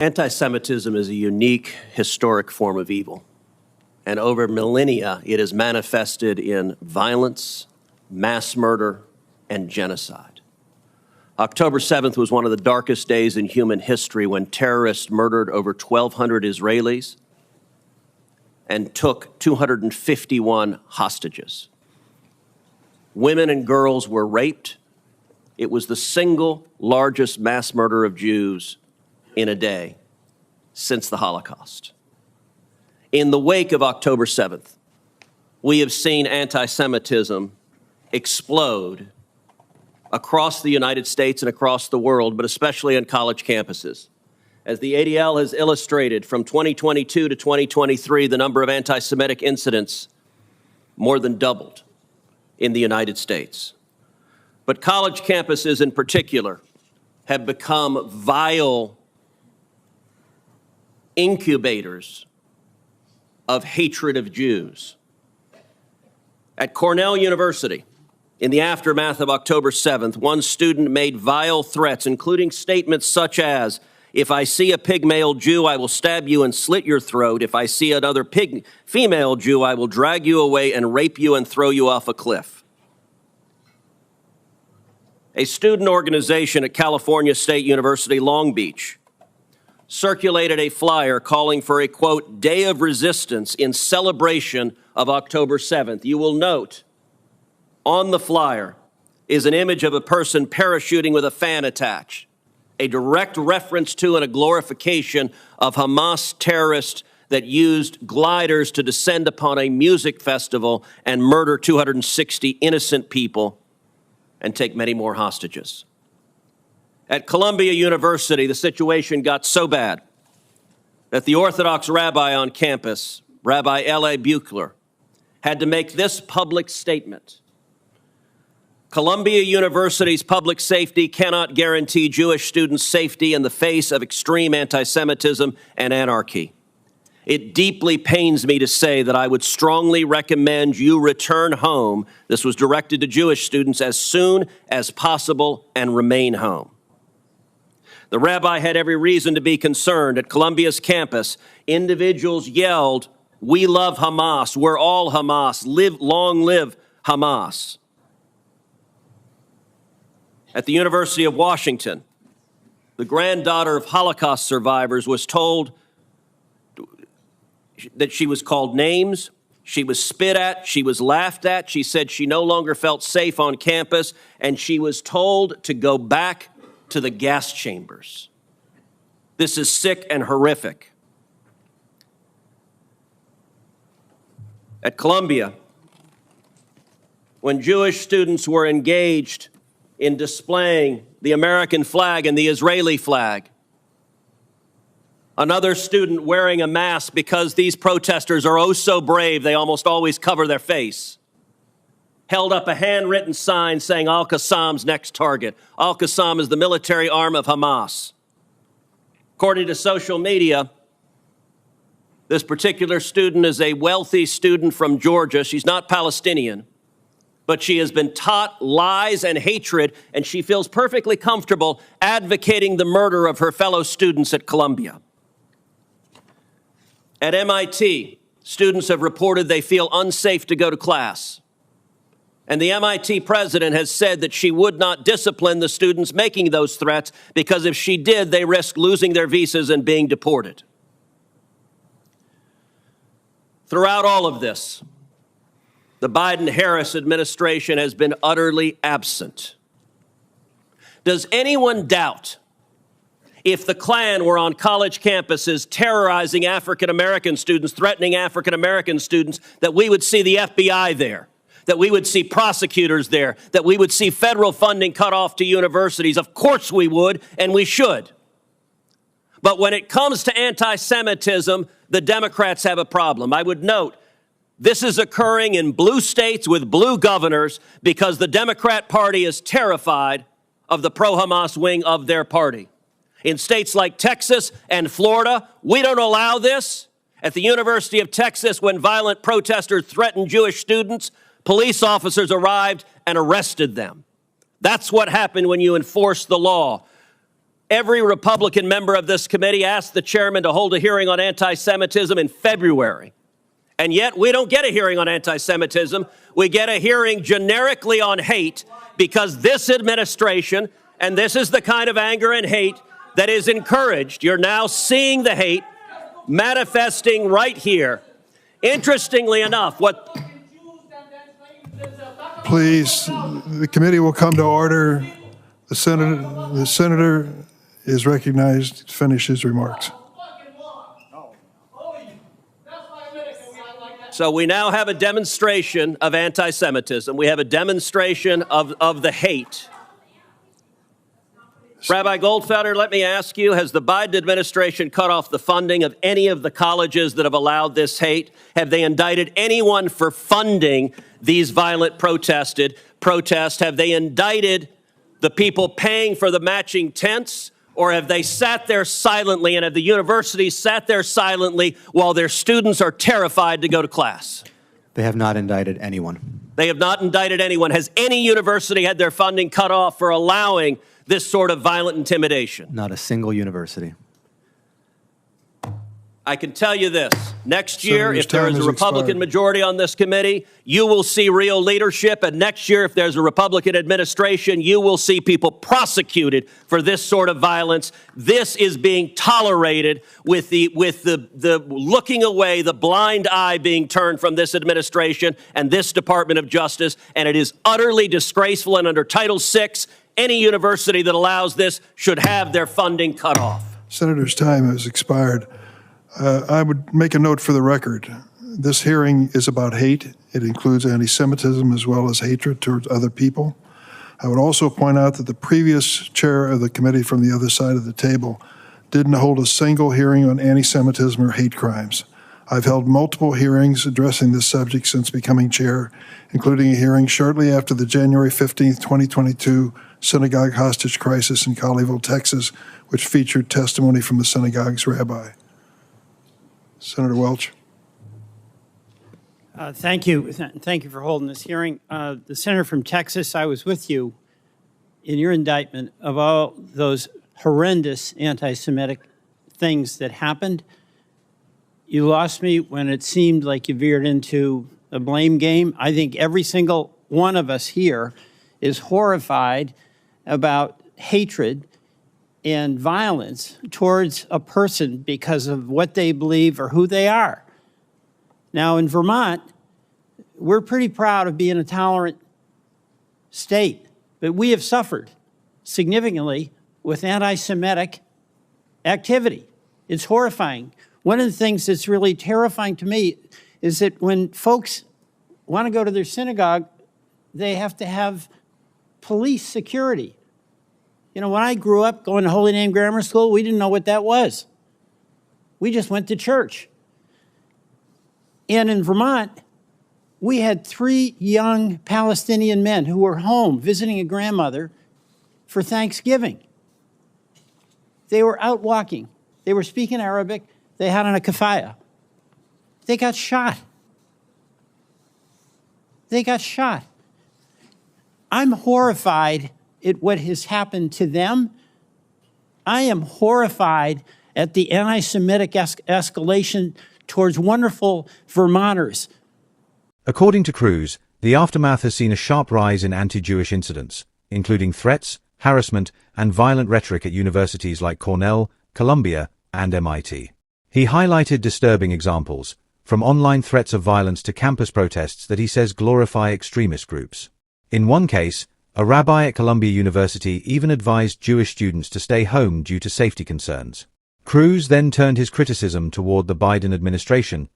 Anti-Semitism is a unique historic form of evil, and over millennia it is manifested in violence, mass murder, and genocide. October 7th was one of the darkest days in human history when terrorists murdered over 1,200 Israelis and took 251 hostages. Women and girls were raped. It was the single largest mass murder of Jews in a day since the Holocaust. In the wake of October 7th, we have seen anti-Semitism explode across the United States and across the world, but especially on college campuses. As the ADL has illustrated, from 2022 to 2023, the number of anti-Semitic incidents more than doubled in the United States. But college campuses in particular have become vile incubators of hatred of Jews. At Cornell University, in the aftermath of October 7th, one student made vile threats, including statements such as, "If I see a pygmalion Jew, I will stab you and slit your throat. If I see another female Jew, I will drag you away and rape you and throw you off a cliff." A student organization at California State University, Long Beach, circulated a flyer calling for a, quote, day of resistance in celebration of October 7th. You will note on the flyer is an image of a person parachuting with a fan attached, a direct reference to and a glorification of Hamas terrorists that used gliders to descend upon a music festival and murder 260 innocent people and take many more hostages. At Columbia University, the situation got so bad that the Orthodox rabbi on campus, Rabbi L.A. Buechler, had to make this public statement. Columbia University's public safety cannot guarantee Jewish students' safety in the face of extreme anti-Semitism and anarchy. It deeply pains me to say that I would strongly recommend you return home. This was directed to Jewish students as soon as possible and remain home. The rabbi had every reason to be concerned. At Columbia's campus, individuals yelled, "We love Hamas, we're all Hamas, long live Hamas." At the University of Washington, the granddaughter of Holocaust survivors was told that she was called names, she was spit at, she was laughed at. She said she no longer felt safe on campus, and she was told to go back to the gas chambers. This is sick and horrific. At Columbia, when Jewish students were engaged in displaying the American flag and the Israeli flag, another student wearing a mask because these protesters are oh so brave, they almost always cover their face, held up a handwritten sign saying Al-Qassam's next target. Al-Qassam is the military arm of Hamas. According to social media, this particular student is a wealthy student from Georgia. She's not Palestinian, but she has been taught lies and hatred, and she feels perfectly comfortable advocating the murder of her fellow students at Columbia. At MIT, students have reported they feel unsafe to go to class. And the MIT president has said that she would not discipline the students making those threats because if she did, they risk losing their visas and being deported. Throughout all of this, the Biden-Harris administration has been utterly absent. Does anyone doubt if the Klan were on college campuses terrorizing African-American students, threatening African-American students, that we would see the FBI there, that we would see prosecutors there, that we would see federal funding cut off to universities? Of course we would, and we should. But when it comes to anti-Semitism, the Democrats have a problem. I would note, this is occurring in blue states with blue governors because the Democrat Party is terrified of the pro-Hamas wing of their party. In states like Texas and Florida, we don't allow this. At the University of Texas, when violent protesters threatened Jewish students, police officers arrived and arrested them. That's what happened when you enforce the law. Every Republican member of this committee asked the chairman to hold a hearing on anti-Semitism in February. And yet we don't get a hearing on anti-Semitism. We get a hearing generically on hate because this administration, and this is the kind of anger and hate that is encouraged. You're now seeing the hate manifesting right here. Interestingly enough, Please, the committee will come to order. The senator is recognized to finish his remarks. So we now have a demonstration of anti-Semitism. We have a demonstration of the hate. Rabbi Goldfelder, let me ask you, has the Biden administration cut off the funding of any of the colleges that have allowed this hate? Have they indicted anyone for funding these violent protests? Have they indicted the people paying for the matching tents? Or have they sat there silently, and have the universities sat there silently while their students are terrified to go to class? They have not indicted anyone. They have not indicted anyone. Has any university had their funding cut off for allowing this sort of violent intimidation? Not a single university. I can tell you this. Next year, if there is a Republican expired. majority on this committee, you will see real leadership. And next year, if there's a Republican administration, you will see people prosecuted for this sort of violence. This is being tolerated with the looking away, the blind eye being turned from this administration and this Department of Justice. And it is utterly disgraceful. And under Title VI, any university that allows this should have their funding cut off. Senator's time has expired. I would make a note for the record. This hearing is about hate. It includes anti-Semitism as well as hatred towards other people. I would also point out that the previous chair of the committee from the other side of the table didn't hold a single hearing on anti-Semitism or hate crimes. I've held multiple hearings addressing this subject since becoming chair, including a hearing shortly after the January 15th, 2022 synagogue hostage crisis in Colleyville, Texas, which featured testimony from the synagogue's rabbi. Senator Welch. Thank you. Thank you for holding this hearing. The senator from Texas, I was with you in your indictment of all those horrendous anti-Semitic things that happened. You lost me when it seemed like you veered into a blame game. I think every single one of us here is horrified about hatred and violence towards a person because of what they believe or who they are. Now, in Vermont, we're pretty proud of being a tolerant state, but we have suffered significantly with anti-Semitic activity. It's horrifying. One of the things that's really terrifying to me is that when folks want to go to their synagogue, they have to have police security. You know, when I grew up going to Holy Name Grammar School, we didn't know what that was. We just went to church. And in Vermont, we had 3 young Palestinian men who were home visiting a grandmother for Thanksgiving. They were out walking. They were speaking Arabic. They had on a keffiyeh. They got shot. They got shot. I'm horrified at what has happened to them. I am horrified at the anti-Semitic escalation towards wonderful Vermonters. According to Cruz, the aftermath has seen a sharp rise in anti-Jewish incidents, including threats, harassment, and violent rhetoric at universities like Cornell, Columbia, and MIT. He highlighted disturbing examples, from online threats of violence to campus protests that he says glorify extremist groups. In one case, a rabbi at Columbia University even advised Jewish students to stay home due to safety concerns. Cruz then turned his criticism toward the Biden administration,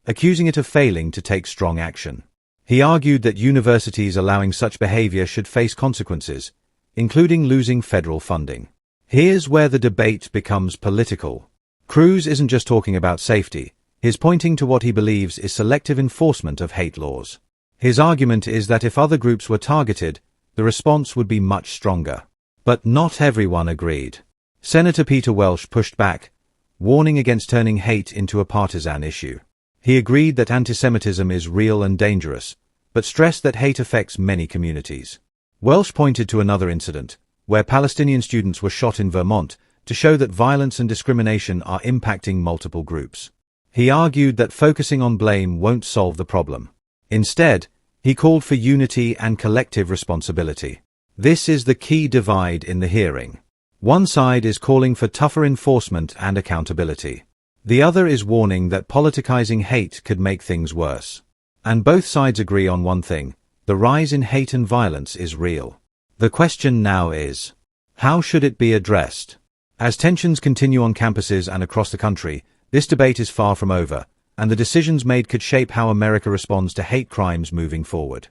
accusing it of failing to take strong action. He argued that universities allowing such behavior should face consequences, including losing federal funding. Here's where the debate becomes political. Cruz isn't just talking about safety. He's pointing to what he believes is selective enforcement of hate laws. His argument is that if other groups were targeted, the response would be much stronger. But not everyone agreed. Senator Peter Welch pushed back, warning against turning hate into a partisan issue. He agreed that anti-Semitism is real and dangerous, but stressed that hate affects many communities. Welch pointed to another incident, where Palestinian students were shot in Vermont, to show that violence and discrimination are impacting multiple groups. He argued that focusing on blame won't solve the problem. Instead, he called for unity and collective responsibility. This is the key divide in the hearing. One side is calling for tougher enforcement and accountability. The other is warning that politicizing hate could make things worse. And both sides agree on one thing: the rise in hate and violence is real. The question now is, how should it be addressed? As tensions continue on campuses and across the country, this debate is far from over, and the decisions made could shape how America responds to hate crimes moving forward.